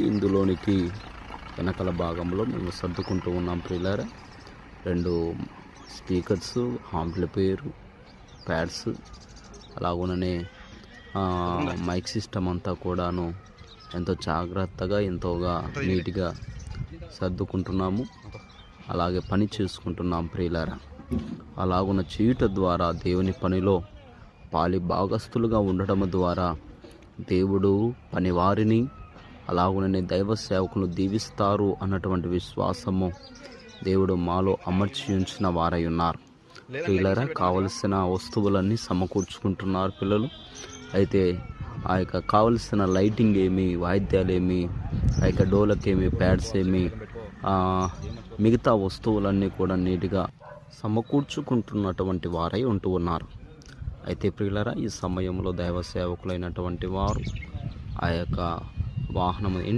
ఇందులోనికి వెనకల భాగంలో మేము సర్దుకుంటూ ఉన్నాం ప్రియులారా. 2 స్పీకర్స్, ఆంప్లిఫైయర్, ప్యాడ్స్, అలాగుననే మైక్ సిస్టమ్ అంతా కూడాను ఎంతో జాగ్రత్తగా ఎంతోగా నీట్గా సర్దుకుంటున్నాము. అలాగే పని చేసుకుంటున్నాం ప్రియులారా. అలాగున చేయుట ద్వారా దేవుని పనిలో పాలి భాగస్థులుగా ఉండటం ద్వారా దేవుడు పనివారిని అలాగుననే దైవ సేవకులు దీవిస్తారు అన్నటువంటి విశ్వాసము దేవుడు మాలో అమర్చి ఉంచిన వారై ఉన్నారు. పిల్లరా, కావలసిన వస్తువులన్నీ సమకూర్చుకుంటున్నారు పిల్లలు. అయితే ఆ యొక్క కావలసిన లైటింగ్ ఏమి, వాయిద్యాలేమి, ఆ యొక్క డోలకేమి, ప్యాడ్స్ ఏమి, మిగతా వస్తువులన్నీ కూడా నీట్గా సమకూర్చుకుంటున్నటువంటి వారై ఉంటూ ఉన్నారు. అయితే ప్రియులరా, ఈ సమయంలో దైవ సేవకులైనటువంటి వారు ఆ యొక్క వాహనం